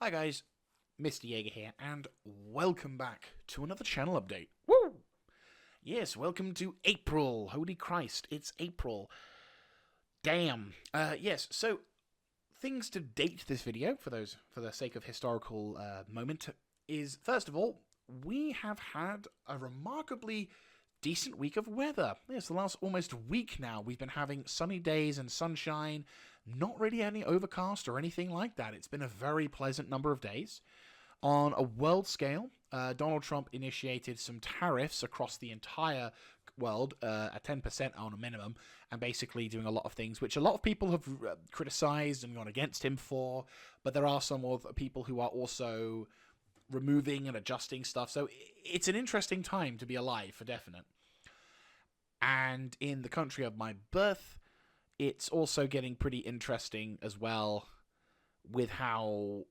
Hi guys, Mr Jaeger here, and welcome back to another channel update. Woo! Yes, welcome to April. Holy Christ, it's April. Damn. Yes, so things to date this video, for the sake of historical moment, is first of all, we have had a remarkably decent week of weather. Yes, the last almost week now, we've been having sunny days and sunshine, not really any overcast or anything like that. It's been a very pleasant number of days. On a world scale, Donald Trump initiated some tariffs across the entire world at 10% on a minimum, and basically doing a lot of things which a lot of people have criticized and gone against him for, but there are some people who are also removing and adjusting stuff. So it's an interesting time to be alive, for definite. And in the country of my birth, it's also getting pretty interesting as well, with how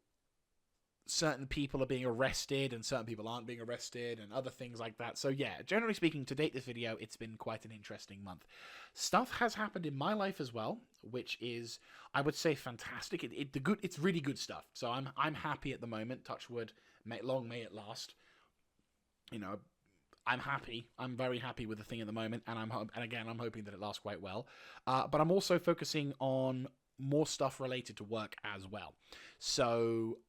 certain people are being arrested and certain people aren't being arrested and other things like that. So yeah, generally speaking, to date this video, it's been quite an interesting month. Stuff has happened in my life as well, which is, I would say, fantastic. It's really good stuff. So I'm happy at the moment. Touch wood, long may it last. You know, I'm happy. I'm very happy with the thing at the moment, and I'm hoping that it lasts quite well. But I'm also focusing on more stuff related to work as well. So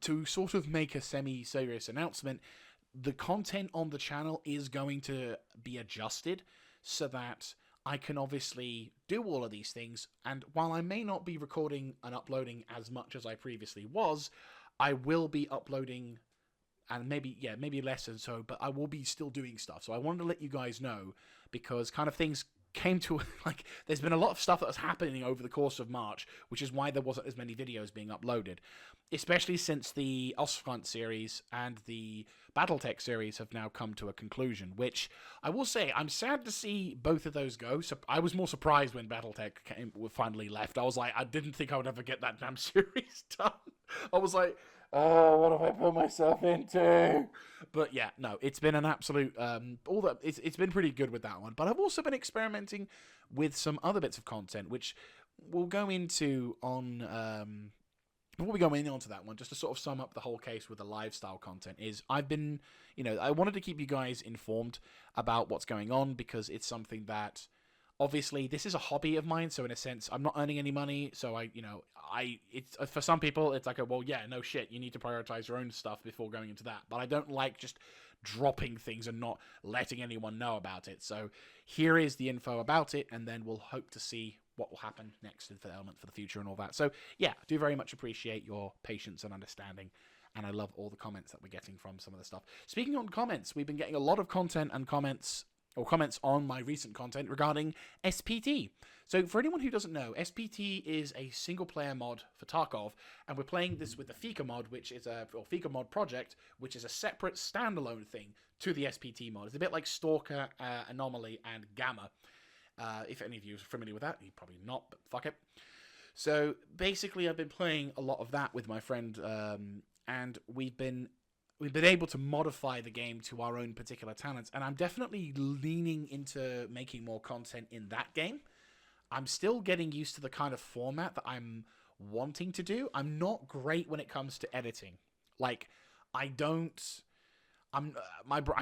to sort of make a semi-serious announcement, the content on the channel is going to be adjusted so that I can obviously do all of these things. And while I may not be recording and uploading as much as I previously was, I will be uploading, and maybe less than so, but I will be still doing stuff. So I wanted to let you guys know, because kind of things came to, like, there's been a lot of stuff that was happening over the course of March, which is why there wasn't as many videos being uploaded, especially since the Ostfront series and the Battletech series have now come to a conclusion, which I will say, I'm sad to see both of those go. So I was more surprised when Battletech finally left. I was like, I didn't think I would ever get that damn series done. I was like, oh, what have I put myself into? But yeah, no, it's been an absolute it's been pretty good with that one. But I've also been experimenting with some other bits of content, which we'll go into on before we go into that one, just to sort of sum up the whole case with the lifestyle content, is I've been, I wanted to keep you guys informed about what's going on, because it's something that, obviously, this is a hobby of mine, so in a sense, I'm not earning any money, so it's for some people, it's like, well, yeah, no shit, you need to prioritize your own stuff before going into that, but I don't like just dropping things and not letting anyone know about it, so here is the info about it, and then we'll hope to see what will happen next in development for the future and all that. So yeah, I do very much appreciate your patience and understanding, and I love all the comments that we're getting from some of the stuff. Speaking on comments, we've been getting a lot of content and comments on my recent content regarding SPT. So for anyone who doesn't know, SPT is a single-player mod for Tarkov, and we're playing this with the Fika mod, Fika mod project, which is a separate standalone thing to the SPT mod. It's a bit like Stalker, Anomaly, and Gamma. If any of you are familiar with that, you're probably not, but fuck it. So basically, I've been playing a lot of that with my friend, and we've been able to modify the game to our own particular talents, and I'm definitely leaning into making more content in that game. I'm still getting used to the kind of format that I'm wanting to do. I'm not great when it comes to editing. Like, I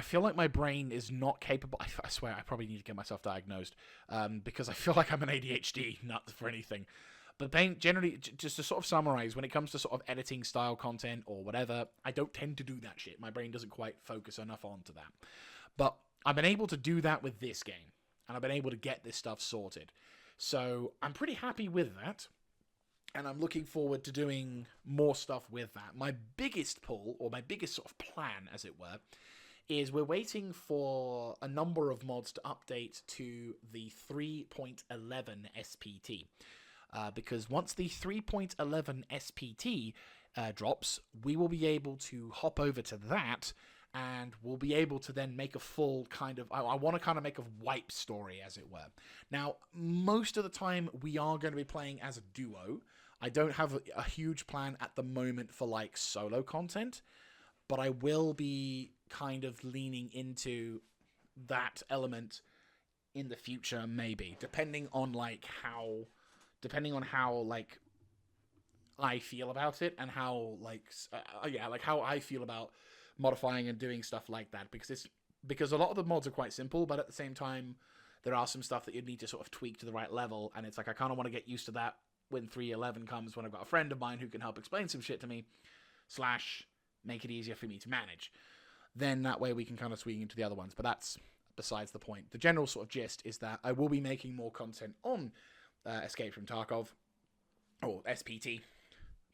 feel like my brain is not capable. I swear, I probably need to get myself diagnosed, because I feel like I'm an ADHD nut for anything. But generally, just to sort of summarize, when it comes to sort of editing style content or whatever, I don't tend to do that shit. My brain doesn't quite focus enough onto that. But I've been able to do that with this game, and I've been able to get this stuff sorted. So I'm pretty happy with that, and I'm looking forward to doing more stuff with that. My biggest pull, or my biggest sort of plan, as it were, is we're waiting for a number of mods to update to the 3.11 SPT. Because once the 3.11 SPT drops, we will be able to hop over to that, and we'll be able to then make a full kind of, I want to kind of make a wipe story, as it were. Now, most of the time, we are going to be playing as a duo. I don't have a huge plan at the moment for, like, solo content, but I will be kind of leaning into that element in the future, maybe, depending on how, like, I feel about it and how how I feel about modifying and doing stuff like that, because a lot of the mods are quite simple, but at the same time there are some stuff that you need to sort of tweak to the right level, and it's like I kind of want to get used to that when 3.11 comes, when I've got a friend of mine who can help explain some shit to me / make it easier for me to manage. Then that way we can kind of swing into the other ones, but that's besides the point. The general sort of gist is that I will be making more content on Escape from Tarkov, or SPT,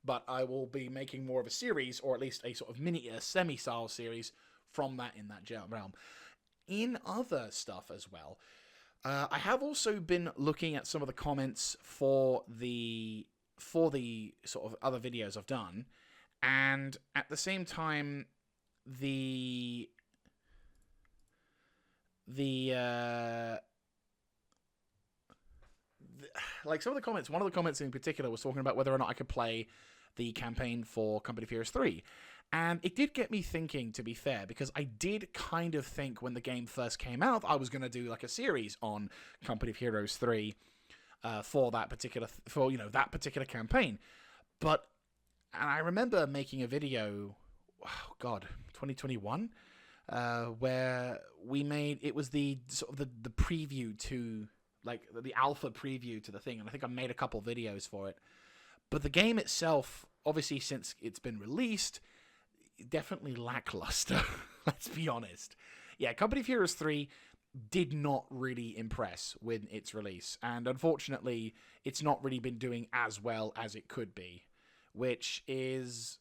but I will be making more of a series, or at least a sort of mini semi-style series from that in that realm. In other stuff as well, I have also been looking at some of the comments for the sort of other videos I've done, and at the same time, like some of the comments, one of the comments in particular was talking about whether or not I could play the campaign for Company of Heroes 3. And it did get me thinking, to be fair, because I did kind of think when the game first came out, I was going to do like a series on Company of Heroes 3 for that particular campaign. And I remember making a video, 2021, where we made, it was the sort of the preview to, like, the alpha preview to the thing, and I think I made a couple videos for it. But the game itself, obviously, since it's been released, definitely lackluster. Let's be honest. Yeah, Company of Heroes 3 did not really impress with its release, and unfortunately, it's not really been doing as well as it could be, which is,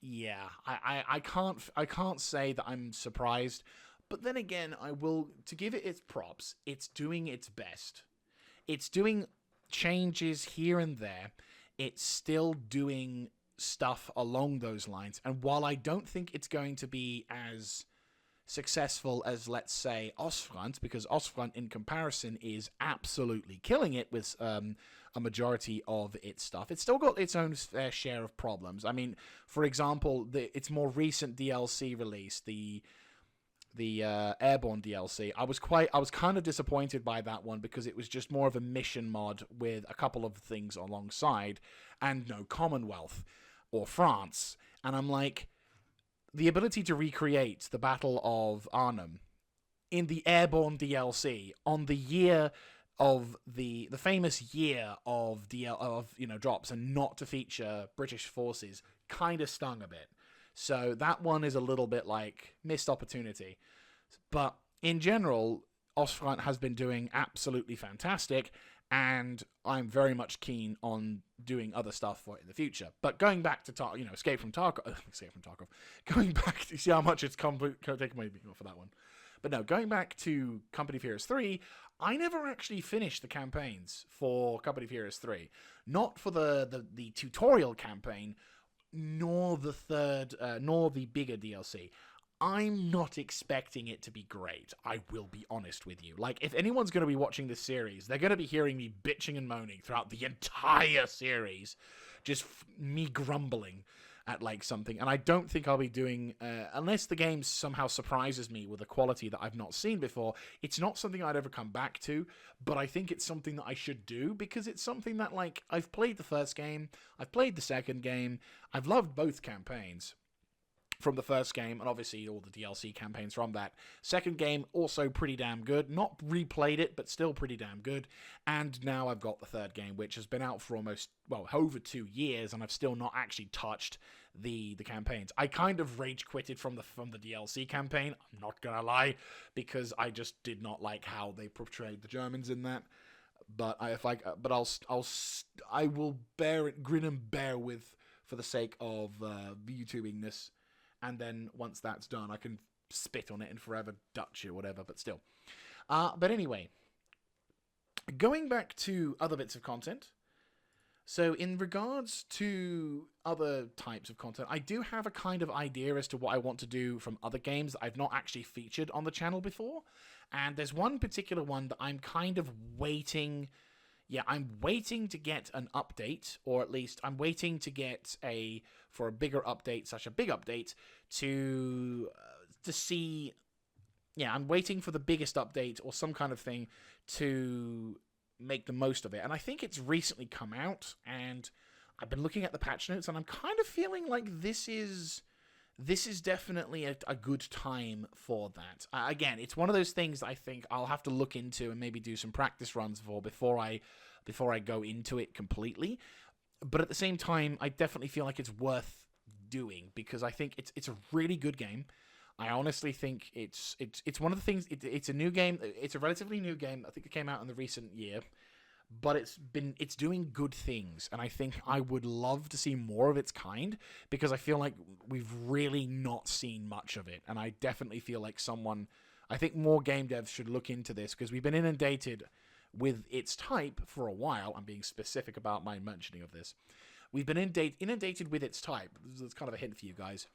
yeah, I can't say that I'm surprised, but then again, I will, to give it its props, it's doing its best. It's doing changes here and there. It's still doing stuff along those lines. And while I don't think it's going to be as successful as, let's say, Ostfront, because Ostfront in comparison is absolutely killing it with a majority of its stuff, it's still got its own fair share of problems. I mean, for example, its more recent DLC release, the Airborne DLC, I was kind of disappointed by that one, because it was just more of a mission mod with a couple of things alongside, and no Commonwealth or France. And I'm like, the ability to recreate the Battle of Arnhem in the Airborne DLC on the year of the famous year of drops, and not to feature British forces, kind of stung a bit. So that one is a little bit like missed opportunity. But in general, Ostfront has been doing absolutely fantastic, and I'm very much keen on doing other stuff for it in the future. But going back to Escape from Tarkov, going back to see how much it's taken me for that one. But no, going back to Company of Heroes 3, I never actually finished the campaigns for Company of Heroes 3. Not for the tutorial campaign, nor the bigger DLC. I'm not expecting it to be great. I will be honest with you. Like, if anyone's going to be watching this series, they're going to be hearing me bitching and moaning throughout the entire series. Just me grumbling at, like, something. And I don't think I'll be doing, unless the game somehow surprises me with a quality that I've not seen before, it's not something I'd ever come back to. But I think it's something that I should do, because it's something that, like, I've played the first game, I've played the second game, I've loved both campaigns from the first game, and obviously all the DLC campaigns from that. Second game, also pretty damn good. Not replayed it, but still pretty damn good. And now I've got the third game, which has been out for over 2 years, and I've still not actually touched the campaigns. I kind of rage quitted from the DLC campaign, I'm not gonna lie, because I just did not like how they portrayed the Germans in that. But I will grin and bear with, for the sake of YouTubingness. And then once that's done, I can spit on it and forever Dutch it or whatever, but still. But anyway, going back to other bits of content. So in regards to other types of content, I do have a kind of idea as to what I want to do from other games that I've not actually featured on the channel before. And there's one particular one that I'm kind of waiting... Yeah, I'm waiting to get an update, or at least I'm waiting to get for a bigger update, such a big update, to see... Yeah, I'm waiting for the biggest update or some kind of thing to make the most of it. And I think it's recently come out, and I've been looking at the patch notes, and I'm kind of feeling like this is definitely a good time for that. Again, it's one of those things I think I'll have to look into and maybe do some practice runs for before I go into it completely. But at the same time, I definitely feel like it's worth doing, because I think it's a really good game. I honestly think it's one of the things. It's a new game. It's a relatively new game. I think it came out in the recent year, but it's doing good things, and I think I would love to see more of its kind, because I feel like we've really not seen much of it, and I definitely feel like I think more game devs should look into this, because we've been inundated with its type for a while. I'm being specific about my mentioning of this. We've been inundated with its type. That's kind of a hint for you guys,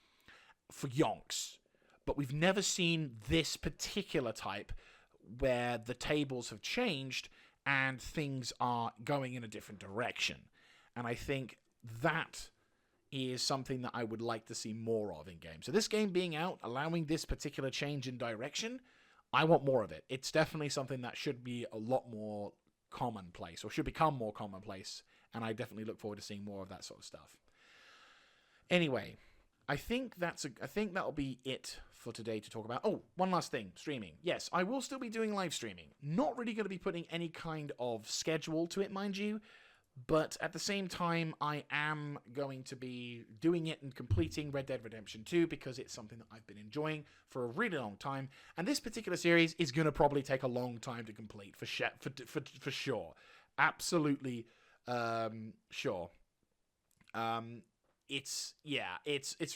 for yonks. But we've never seen this particular type where the tables have changed and things are going in a different direction. And I think that is something that I would like to see more of in games. So this game being out, allowing this particular change in direction, I want more of it. It's definitely something that should be a lot more commonplace, or should become more commonplace, and I definitely look forward to seeing more of that sort of stuff. Anyway, I think that'll be it for today to talk about. Oh, one last thing, streaming. Yes, I will still be doing live streaming. Not really going to be putting any kind of schedule to it, mind you, but at the same time, I am going to be doing it and completing Red Dead Redemption 2, because it's something that I've been enjoying for a really long time, and this particular series is going to probably take a long time to complete, for sure. Absolutely sure. It's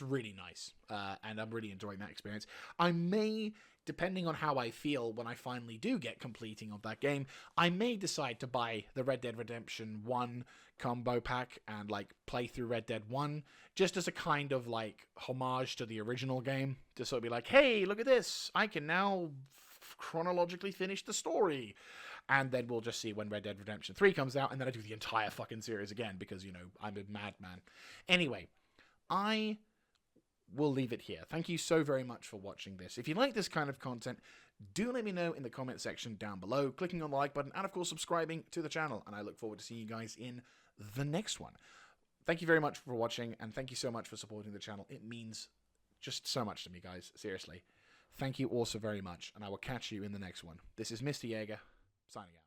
really nice, and I'm really enjoying that experience. I may, depending on how I feel when I finally do get completing of that game, I may decide to buy the Red Dead Redemption 1 combo pack and play through Red Dead 1, just as a kind of homage to the original game, to sort of be like, hey, look at this, I can now chronologically finish the story. And then we'll just see when Red Dead Redemption 3 comes out, and then I do the entire fucking series again, because, I'm a madman. Anyway, I will leave it here. Thank you so very much for watching this. If you like this kind of content, do let me know in the comment section down below, clicking on the like button, and of course subscribing to the channel. And I look forward to seeing you guys in the next one. Thank you very much for watching, and thank you so much for supporting the channel. It means just so much to me, guys. Seriously. Thank you also very much, and I will catch you in the next one. This is Mr. Jaeger, signing out.